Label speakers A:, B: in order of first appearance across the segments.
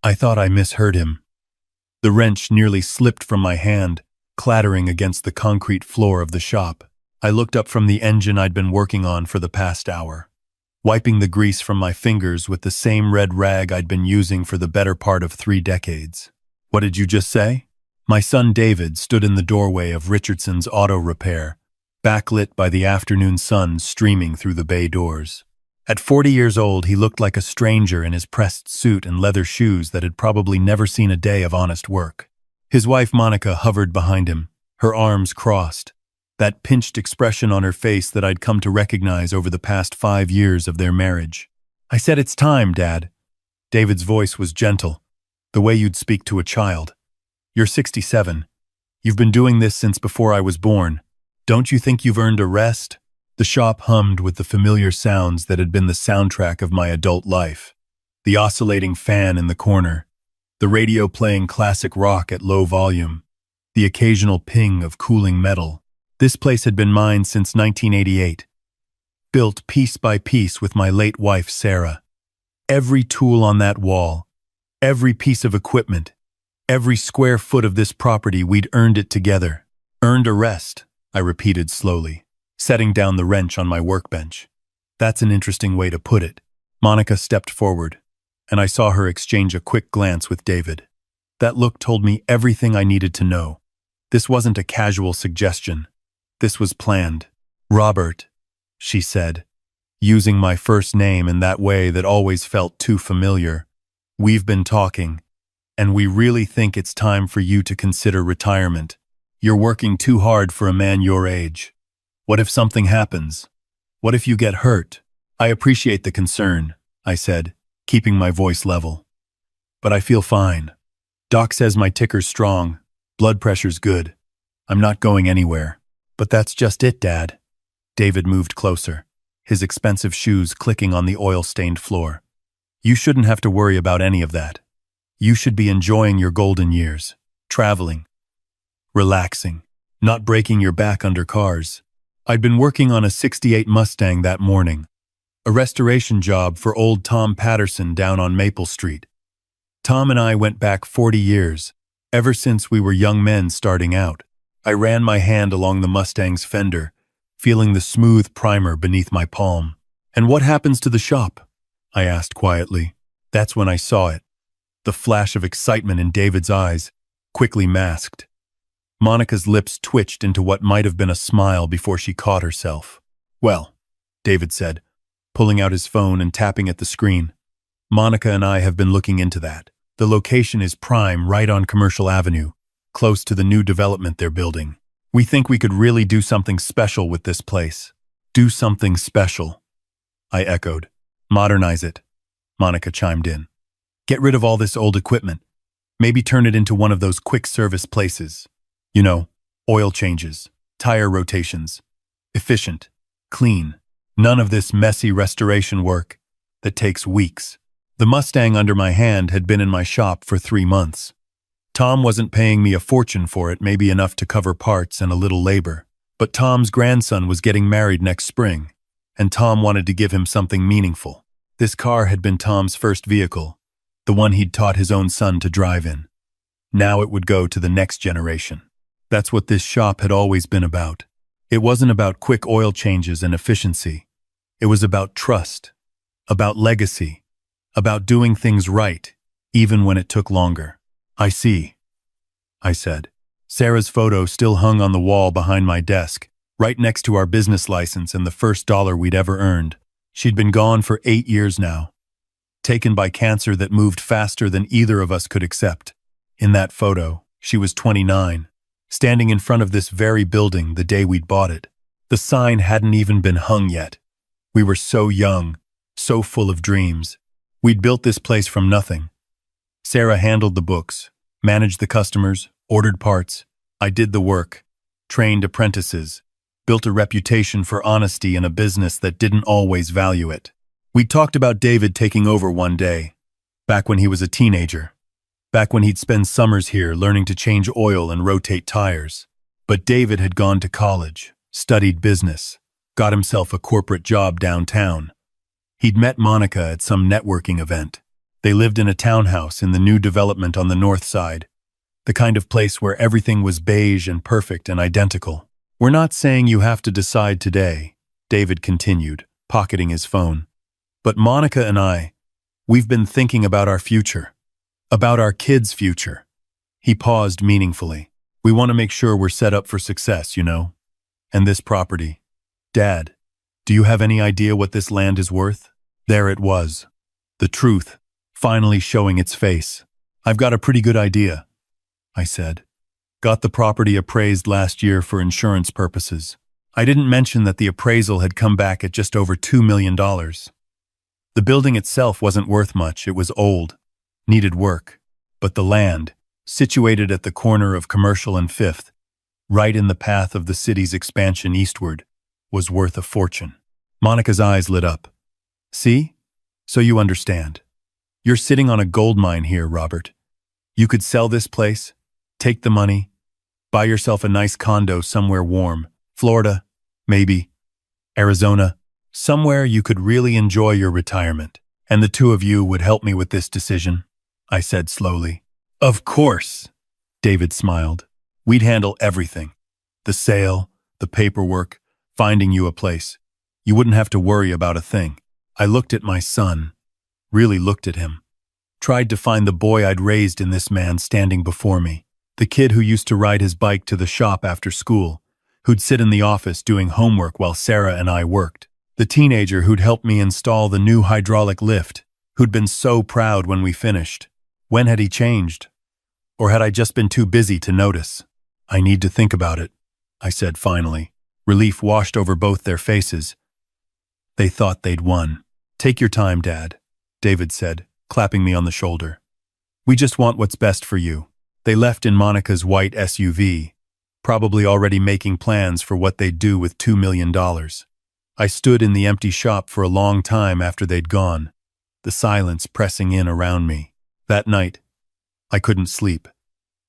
A: I thought I misheard him. The wrench nearly slipped from my hand, clattering against the concrete floor of the shop. I looked up from the engine I'd been working on for the past hour, wiping the grease from my fingers with the same red rag I'd been using for the better part of 3 decades. What did you just say? My son David stood in the doorway of Richardson's Auto Repair, backlit by the afternoon sun streaming through the bay doors. At 40 years old, he looked like a stranger in his pressed suit and leather shoes that had probably never seen a day of honest work. His wife Monica hovered behind him, her arms crossed, that pinched expression on her face that I'd come to recognize over the past 5 years of their marriage. I said, "It's time, Dad." David's voice was gentle, the way you'd speak to a child. "You're 67. You've been doing this since before I was born. Don't you think you've earned a rest?" The shop hummed with the familiar sounds that had been the soundtrack of my adult life. The oscillating fan in the corner, the radio playing classic rock at low volume, the occasional ping of cooling metal. This place had been mine since 1988, built piece by piece with my late wife Sarah. Every tool on that wall, every piece of equipment, every square foot of this property, we'd earned it together. Earned a rest, I repeated slowly, setting down the wrench on my workbench. That's an interesting way to put it. Monica stepped forward, and I saw her exchange a quick glance with David. That look told me everything I needed to know. This wasn't a casual suggestion. This was planned. "Robert," she said, using my first name in that way that always felt too familiar. "We've been talking, and we really think it's time for you to consider retirement. You're working too hard for a man your age. What if something happens? What if you get hurt?" "I appreciate the concern," I said, keeping my voice level. "But I feel fine. Doc says my ticker's strong, blood pressure's good. I'm not going anywhere." "But that's just it, Dad." David moved closer, his expensive shoes clicking on the oil-stained floor. "You shouldn't have to worry about any of that. You should be enjoying your golden years, traveling, relaxing, not breaking your back under cars." I'd been working on a '68 Mustang that morning, a restoration job for old Tom Patterson down on Maple Street. Tom and I went back 40 years, ever since we were young men starting out. I ran my hand along the Mustang's fender, feeling the smooth primer beneath my palm. "And what happens to the shop?" I asked quietly. That's when I saw it. The flash of excitement in David's eyes, quickly masked. Monica's lips twitched into what might have been a smile before she caught herself. "Well," David said, pulling out his phone and tapping at the screen. "Monica and I have been looking into that. The location is prime, right on Commercial Avenue, close to the new development they're building. We think we could really do something special with this place." "Do something special," I echoed. "Modernize it," Monica chimed in. "Get rid of all this old equipment. Maybe turn it into one of those quick service places. You know, oil changes, tire rotations. Efficient, clean. None of this messy restoration work that takes weeks." The Mustang under my hand had been in my shop for 3 months. Tom wasn't paying me a fortune for it, maybe enough to cover parts and a little labor. But Tom's grandson was getting married next spring, and Tom wanted to give him something meaningful. This car had been Tom's first vehicle, the one he'd taught his own son to drive in. Now it would go to the next generation. That's what this shop had always been about. It wasn't about quick oil changes and efficiency. It was about trust, about legacy, about doing things right, even when it took longer. "I see," I said. Sarah's photo still hung on the wall behind my desk, right next to our business license and the first dollar we'd ever earned. She'd been gone for 8 years now, taken by cancer that moved faster than either of us could accept. In that photo, she was 29, standing in front of this very building the day we'd bought it. The sign hadn't even been hung yet. We were so young, so full of dreams. We'd built this place from nothing. Sarah handled the books, managed the customers, ordered parts. I did the work, trained apprentices, built a reputation for honesty in a business that didn't always value it. We talked about David taking over one day, back when he was a teenager, back when he'd spend summers here learning to change oil and rotate tires. But David had gone to college, studied business, got himself a corporate job downtown. He'd met Monica at some networking event. They lived in a townhouse in the new development on the north side, the kind of place where everything was beige and perfect and identical. We're not saying you have to decide today, David continued, pocketing his phone. But Monica and we've been thinking about our future, about our kids' future. He paused meaningfully. We want to make sure we're set up for success, you know? And this property. Dad, do you have any idea what this land is worth? There it was. The truth, finally showing its face. I've got a pretty good idea, I said. Got the property appraised last year for insurance purposes. I didn't mention that the appraisal had come back at just over $2 million. The building itself wasn't worth much. It was old, needed work. But the land, situated at the corner of Commercial and Fifth, right in the path of the city's expansion eastward, was worth a fortune. Monica's eyes lit up. See? So you understand. You're sitting on a gold mine here, Robert. You could sell this place, take the money, buy yourself a nice condo somewhere warm, Florida, maybe, Arizona, somewhere you could really enjoy your retirement. And the two of you would help me with this decision, I said slowly. Of course, David smiled. We'd handle everything. The sale, the paperwork, finding you a place. You wouldn't have to worry about a thing. I looked at my son, really looked at him. Tried to find the boy I'd raised in this man standing before me. The kid who used to ride his bike to the shop after school, who'd sit in the office doing homework while Sarah and I worked. The teenager who'd helped me install the new hydraulic lift, who'd been so proud when we finished. When had he changed? Or had I just been too busy to notice? I need to think about it, I said finally. Relief washed over both their faces. They thought they'd won. Take your time, Dad, David said, clapping me on the shoulder. We just want what's best for you. They left in Monica's white SUV, probably already making plans for what they'd do with $2 million. I stood in the empty shop for a long time after they'd gone, the silence pressing in around me. That night, I couldn't sleep.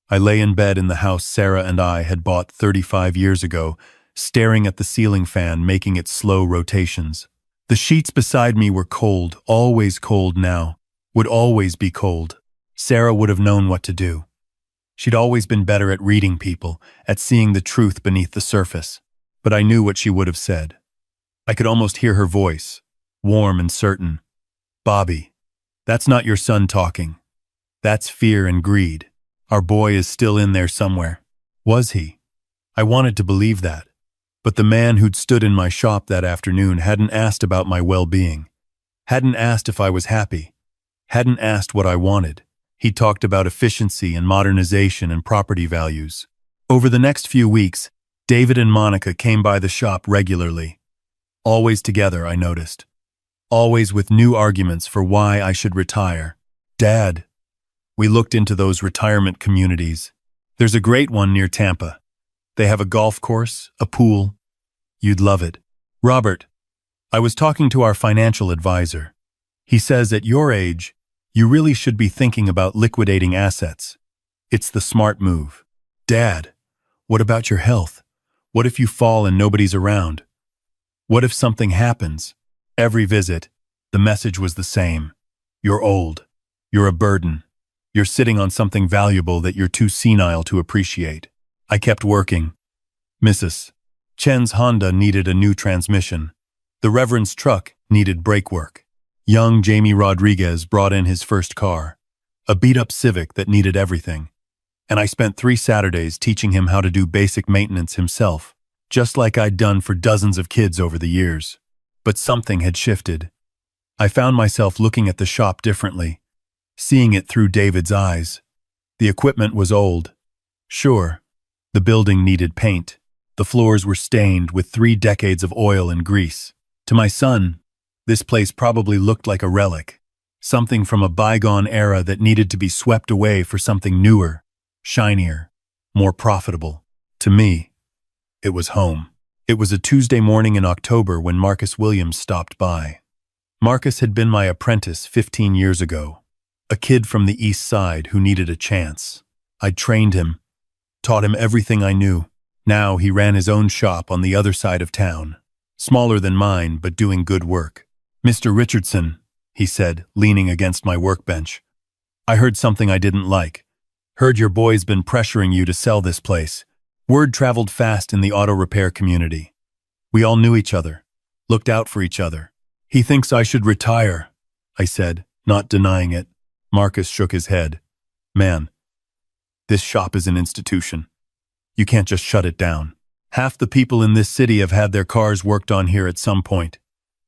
A: I lay in bed in the house Sarah and I had bought 35 years ago, staring at the ceiling fan making its slow rotations. The sheets beside me were cold, always cold now, would always be cold. Sarah would have known what to do. She'd always been better at reading people, at seeing the truth beneath the surface. But I knew what she would have said. I could almost hear her voice, warm and certain. Bobby, that's not your son talking. That's fear and greed. Our boy is still in there somewhere. Was he? I wanted to believe that. But the man who'd stood in my shop that afternoon hadn't asked about my well-being. Hadn't asked if I was happy. Hadn't asked what I wanted. He talked about efficiency and modernization and property values. Over the next few weeks, David and Monica came by the shop regularly. Always together, I noticed. Always with new arguments for why I should retire. Dad, we looked into those retirement communities. There's a great one near Tampa. They have a golf course, a pool. You'd love it. Robert, I was talking to our financial advisor. He says at your age, you really should be thinking about liquidating assets. It's the smart move. Dad, what about your health? What if you fall and nobody's around? What if something happens? Every visit, the message was the same. You're old. You're a burden. You're sitting on something valuable that you're too senile to appreciate. I kept working. Mrs. Chen's Honda needed a new transmission. The Reverend's truck needed brake work. Young Jamie Rodriguez brought in his first car, a beat-up Civic that needed everything. And I spent 3 Saturdays teaching him how to do basic maintenance himself, just like I'd done for dozens of kids over the years. But something had shifted. I found myself looking at the shop differently, seeing it through David's eyes. The equipment was old. Sure, the building needed paint. The floors were stained with 3 decades of oil and grease. To my son, this place probably looked like a relic, something from a bygone era that needed to be swept away for something newer, shinier, more profitable. To me, it was home. It was a Tuesday morning in October when Marcus Williams stopped by. Marcus had been my apprentice 15 years ago, a kid from the East Side who needed a chance. I'd trained him, taught him everything I knew. Now he ran his own shop on the other side of town, smaller than mine but doing good work. Mr. Richardson, he said, leaning against my workbench. I heard something I didn't like. Heard your boy's been pressuring you to sell this place. Word traveled fast in the auto repair community. We all knew each other, looked out for each other. He thinks I should retire, I said, not denying it. Marcus shook his head. Man, this shop is an institution. You can't just shut it down. Half the people in this city have had their cars worked on here at some point.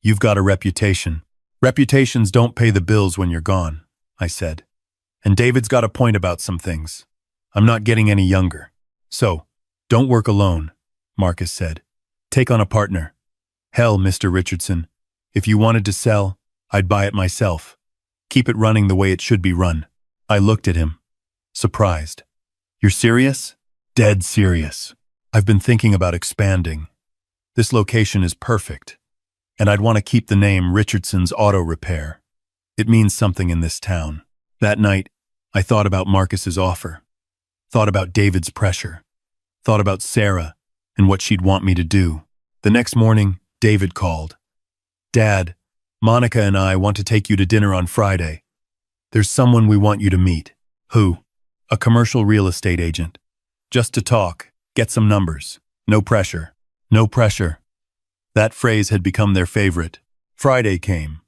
A: You've got a reputation. Reputations don't pay the bills when you're gone, I said. And David's got a point about some things. I'm not getting any younger. So, don't work alone, Marcus said. Take on a partner. Hell, Mr. Richardson, if you wanted to sell, I'd buy it myself. Keep it running the way it should be run. I looked at him, surprised. You're serious? Dead serious. I've been thinking about expanding. This location is perfect, and I'd want to keep the name Richardson's Auto Repair. It means something in this town. That night, I thought about Marcus's offer, thought about David's pressure, thought about Sarah and what she'd want me to do. The next morning, David called. Dad, Monica and I want to take you to dinner on Friday. There's someone we want you to meet. Who? A commercial real estate agent. Just to talk, get some numbers. No pressure. No pressure. That phrase had become their favorite. Friday came.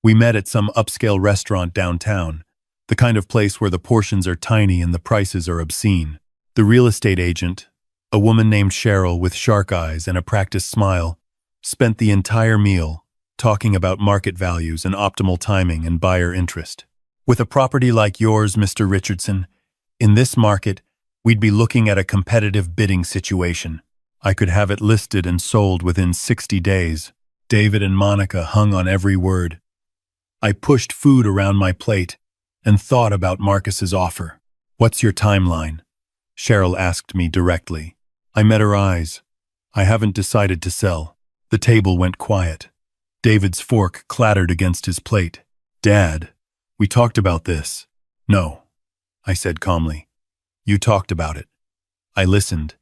A: We met at some upscale restaurant downtown, the kind of place where the portions are tiny and the prices are obscene. The real estate agent, a woman named Cheryl with shark eyes and a practiced smile, spent the entire meal talking about market values and optimal timing and buyer interest. With a property like yours, Mr. Richardson, in this market, we'd be looking at a competitive bidding situation. I could have it listed and sold within 60 days. David and Monica hung on every word. I pushed food around my plate and thought about Marcus's offer. What's your timeline? Cheryl asked me directly. I met her eyes. I haven't decided to sell. The table went quiet. David's fork clattered against his plate. Dad, we talked about this. No, I said calmly. You talked about it. I listened,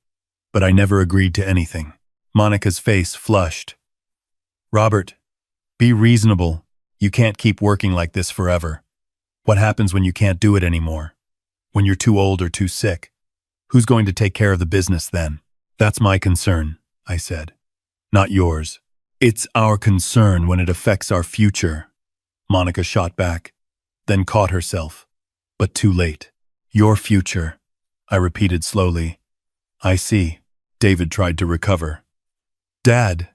A: but I never agreed to anything. Monica's face flushed. Robert, be reasonable. You can't keep working like this forever. What happens when you can't do it anymore? When you're too old or too sick? Who's going to take care of the business then? That's my concern, I said. Not yours. It's our concern when it affects our future. Monica shot back, then caught herself. But too late. Your future, I repeated slowly. I see. David tried to recover. Dad,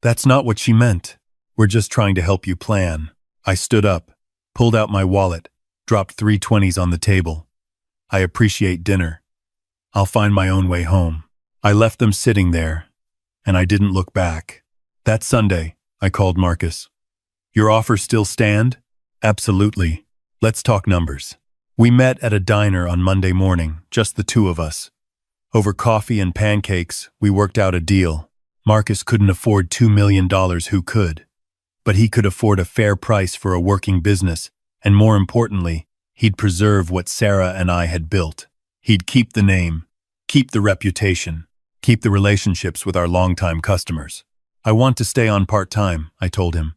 A: that's not what she meant. We're just trying to help you plan. I stood up, pulled out my wallet, dropped 3 20s on the table. I appreciate dinner. I'll find my own way home. I left them sitting there, and I didn't look back. That Sunday, I called Marcus. Your offer still stand? Absolutely. Let's talk numbers. We met at a diner on Monday morning, just the two of us. Over coffee and pancakes, we worked out a deal. Marcus couldn't afford $2 million, who could? But he could afford a fair price for a working business, and more importantly, he'd preserve what Sarah and I had built. He'd keep the name, keep the reputation, keep the relationships with our longtime customers. I want to stay on part-time, I told him.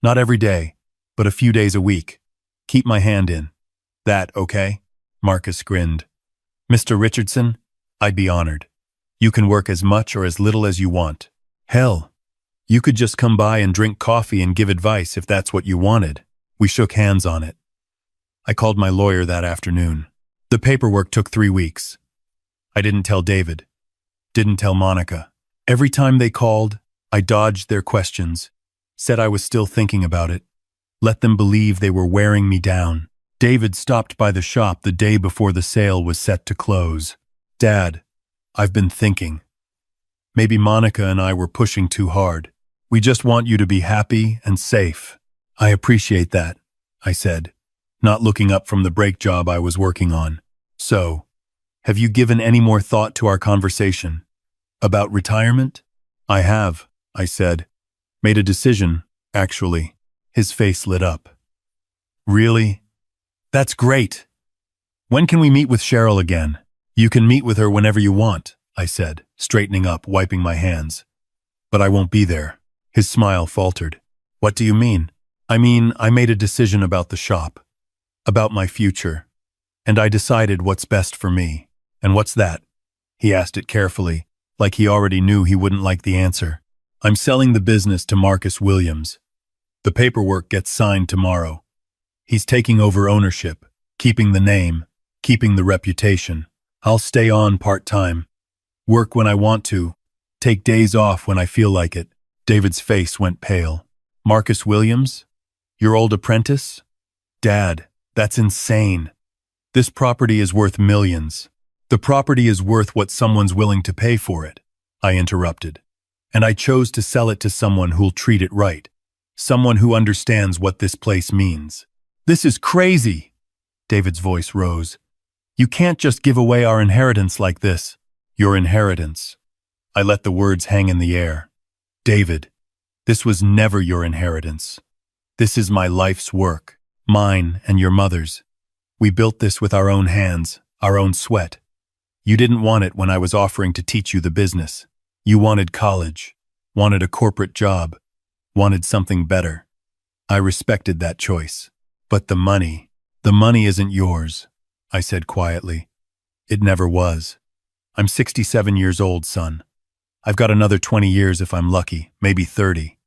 A: Not every day, but a few days a week. Keep my hand in. That okay? Marcus grinned. Mr. Richardson, I'd be honored. You can work as much or as little as you want. Hell, you could just come by and drink coffee and give advice if that's what you wanted. We shook hands on it. I called my lawyer that afternoon. The paperwork took 3 weeks. I didn't tell David. Didn't tell Monica. Every time they called, I dodged their questions, said I was still thinking about it, let them believe they were wearing me down. David stopped by the shop the day before the sale was set to close. Dad, I've been thinking. Maybe Monica and I were pushing too hard. We just want you to be happy and safe. I appreciate that, I said, not looking up from the brake job I was working on. So, have you given any more thought to our conversation? About retirement? I have, I said. Made a decision, actually. His face lit up. Really? That's great. When can we meet with Cheryl again? You can meet with her whenever you want, I said, straightening up, wiping my hands. But I won't be there. His smile faltered. What do you mean? I made a decision about the shop, about my future, and I decided what's best for me. And what's that? He asked it carefully, like he already knew he wouldn't like the answer. I'm selling the business to Marcus Williams. The paperwork gets signed tomorrow. He's taking over ownership, keeping the name, keeping the reputation. I'll stay on part-time, work when I want to, take days off when I feel like it. David's face went pale. Marcus Williams? Your old apprentice? Dad, that's insane. This property is worth millions. The property is worth what someone's willing to pay for it, I interrupted. And I chose to sell it to someone who'll treat it right. Someone who understands what this place means. This is crazy! David's voice rose. You can't just give away our inheritance like this. Your inheritance. I let the words hang in the air. David, this was never your inheritance. This is my life's work, mine and your mother's. We built this with our own hands, our own sweat. You didn't want it when I was offering to teach you the business. You wanted college, wanted a corporate job, wanted something better. I respected that choice. But the money isn't yours, I said quietly. It never was. I'm 67 years old, son. I've got another 20 years if I'm lucky, maybe 30.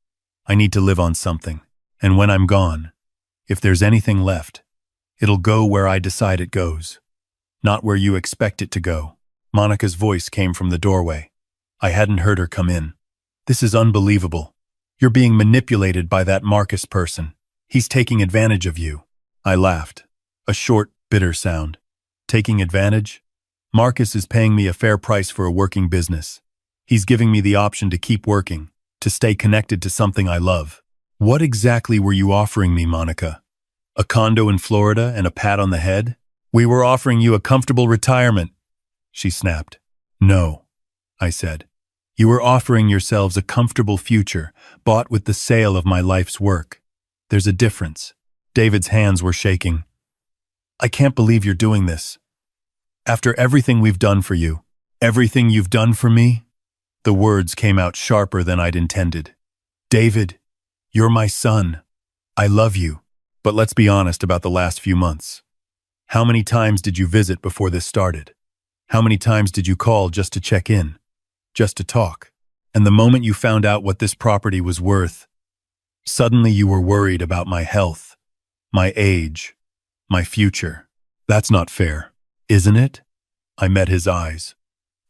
A: I need to live on something. And when I'm gone, if there's anything left, it'll go where I decide it goes, not where you expect it to go. Monica's voice came from the doorway. I hadn't heard her come in. This is unbelievable. You're being manipulated by that Marcus person. He's taking advantage of you. I laughed. A short, bitter sound. Taking advantage? Marcus is paying me a fair price for a working business. He's giving me the option to keep working, to stay connected to something I love. What exactly were you offering me, Monica? A condo in Florida and a pat on the head? We were offering you a comfortable retirement, she snapped. No, I said. You were offering yourselves a comfortable future, bought with the sale of my life's work. There's a difference. David's hands were shaking. I can't believe you're doing this. After everything we've done for you, everything you've done for me? The words came out sharper than I'd intended. David, you're my son. I love you. But let's be honest about the last few months. How many times did you visit before this started? How many times did you call just to check in? Just to talk? And the moment you found out what this property was worth, suddenly you were worried about my health, my age, my future. That's not fair, isn't it? I met his eyes.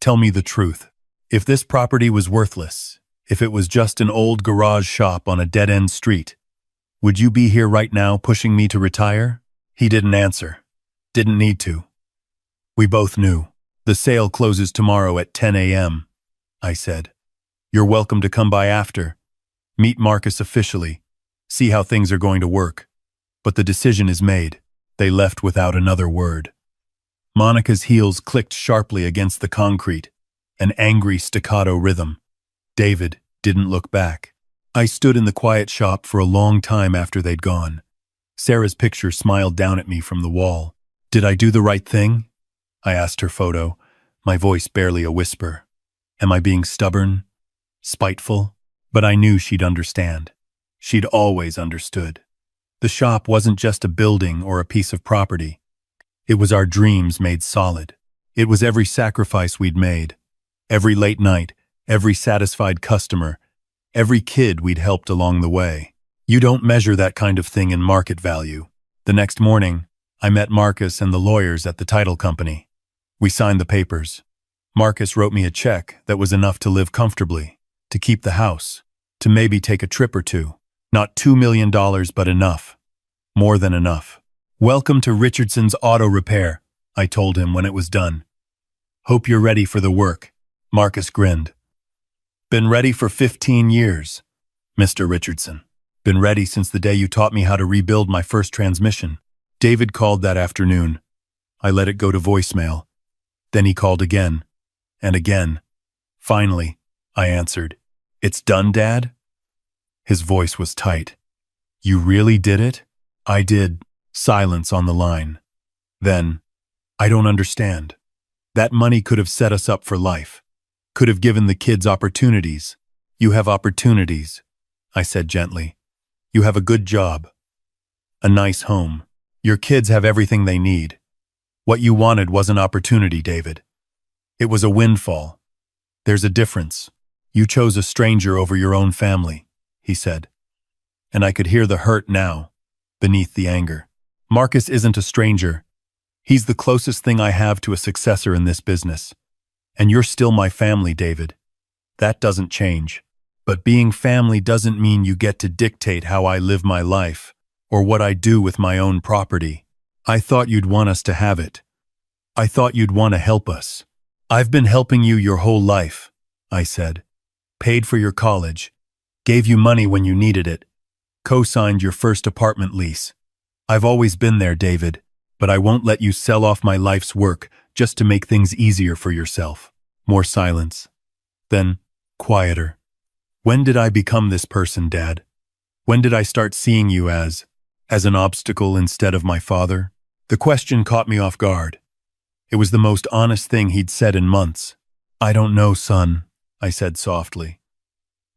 A: Tell me the truth. If this property was worthless, if it was just an old garage shop on a dead-end street, would you be here right now pushing me to retire? He didn't answer. Didn't need to. We both knew. The sale closes tomorrow at 10 a.m., I said. You're welcome to come by after. Meet Marcus officially. See how things are going to work. But the decision is made. They left without another word. Monica's heels clicked sharply against the concrete, an angry staccato rhythm. David didn't look back. I stood in the quiet shop for a long time after they'd gone. Sarah's picture smiled down at me from the wall. Did I do the right thing? I asked her photo, my voice barely a whisper. Am I being stubborn? Spiteful? But I knew she'd understand. She'd always understood. The shop wasn't just a building or a piece of property. It was our dreams made solid. It was every sacrifice we'd made. Every late night, every satisfied customer, every kid we'd helped along the way. You don't measure that kind of thing in market value. The next morning, I met Marcus and the lawyers at the title company. We signed the papers. Marcus wrote me a check that was enough to live comfortably, to keep the house, to maybe take a trip or two. Not $2 million, but enough. More than enough. Welcome to Richardson's Auto Repair, I told him when it was done. Hope you're ready for the work. Marcus grinned. Been ready for 15 years, Mr. Richardson. Been ready since the day you taught me how to rebuild my first transmission. David called that afternoon. I let it go to voicemail. Then he called again. And again. Finally, I answered. It's done, Dad? His voice was tight. You really did it? I did. Silence on the line. Then, I don't understand. That money could have set us up for life. Could have given the kids opportunities. You have opportunities, I said gently. You have a good job, a nice home. Your kids have everything they need. What you wanted wasn't opportunity, David. It was a windfall. There's a difference. You chose a stranger over your own family, he said. And I could hear the hurt now, beneath the anger. Marcus isn't a stranger. He's the closest thing I have to a successor in this business. And you're still my family, David. That doesn't change. But being family doesn't mean you get to dictate how I live my life, or what I do with my own property. I thought you'd want us to have it. I thought you'd want to help us. I've been helping you your whole life, I said. Paid for your college, gave you money when you needed it, co-signed your first apartment lease. I've always been there, David, but I won't let you sell off my life's work just to make things easier for yourself. More silence. Then, quieter. When did I become this person, Dad? When did I start seeing you as an obstacle instead of my father? The question caught me off guard. It was the most honest thing he'd said in months. I don't know, son, I said softly.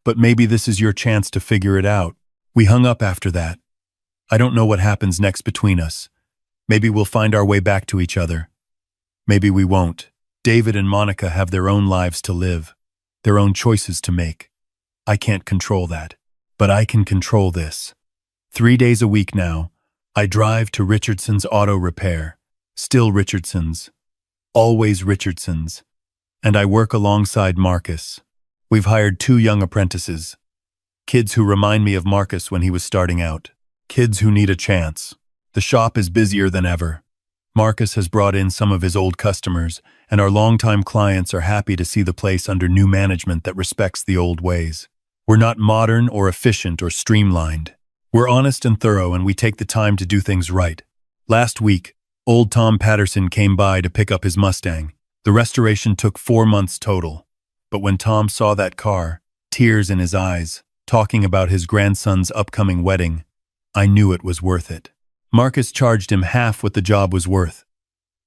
A: But maybe this is your chance to figure it out. We hung up after that. I don't know what happens next between us. Maybe we'll find our way back to each other. Maybe we won't. David and Monica have their own lives to live, their own choices to make. I can't control that, but I can control this. 3 days a week now, I drive to Richardson's Auto Repair. Still Richardson's. Always Richardson's. And I work alongside Marcus. We've hired 2 young apprentices. Kids who remind me of Marcus when he was starting out. Kids who need a chance. The shop is busier than ever. Marcus has brought in some of his old customers, and our longtime clients are happy to see the place under new management that respects the old ways. We're not modern or efficient or streamlined. We're honest and thorough, and we take the time to do things right. Last week, old Tom Patterson came by to pick up his Mustang. The restoration took 4 months total. But when Tom saw that car, tears in his eyes, talking about his grandson's upcoming wedding, I knew it was worth it. Marcus charged him half what the job was worth.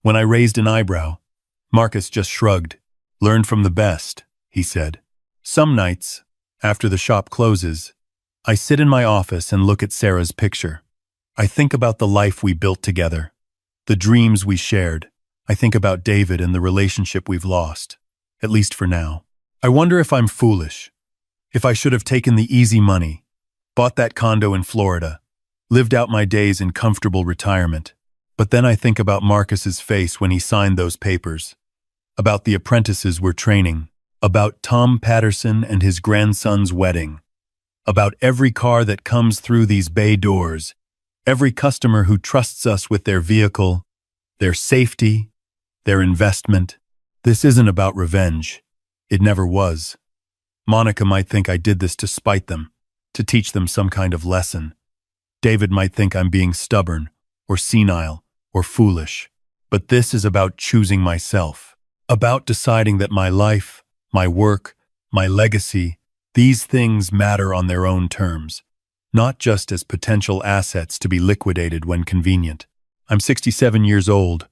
A: When I raised an eyebrow, Marcus just shrugged. Learn from the best, he said. Some nights, after the shop closes, I sit in my office and look at Sarah's picture. I think about the life we built together, the dreams we shared. I think about David and the relationship we've lost, at least for now. I wonder if I'm foolish, if I should have taken the easy money, bought that condo in Florida, lived out my days in comfortable retirement. But then I think about Marcus's face when he signed those papers, about the apprentices we're training, about Tom Patterson and his grandson's wedding, about every car that comes through these bay doors, every customer who trusts us with their vehicle, their safety, their investment. This isn't about revenge. It never was. Monica might think I did this to spite them, to teach them some kind of lesson. David might think I'm being stubborn, or senile, or foolish. But this is about choosing myself, about deciding that my life, my work, my legacy, these things matter on their own terms, not just as potential assets to be liquidated when convenient. I'm 67 years old.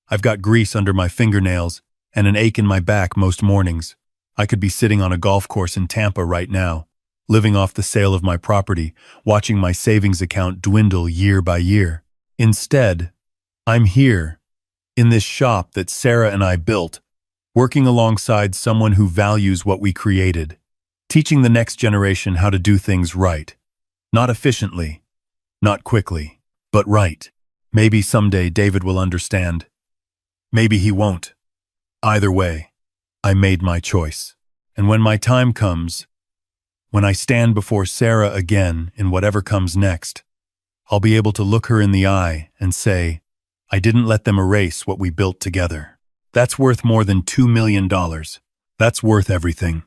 A: I've got grease under my fingernails and an ache in my back most mornings. I could be sitting on a golf course in Tampa right now, living off the sale of my property, watching my savings account dwindle year by year. Instead, I'm here, in this shop that Sarah and I built, working alongside someone who values what we created, teaching the next generation how to do things right. Not efficiently, not quickly, but right. Maybe someday David will understand. Maybe he won't. Either way, I made my choice. And when my time comes, when I stand before Sarah again in whatever comes next, I'll be able to look her in the eye and say, I didn't let them erase what we built together. That's worth more than $2 million. That's worth everything.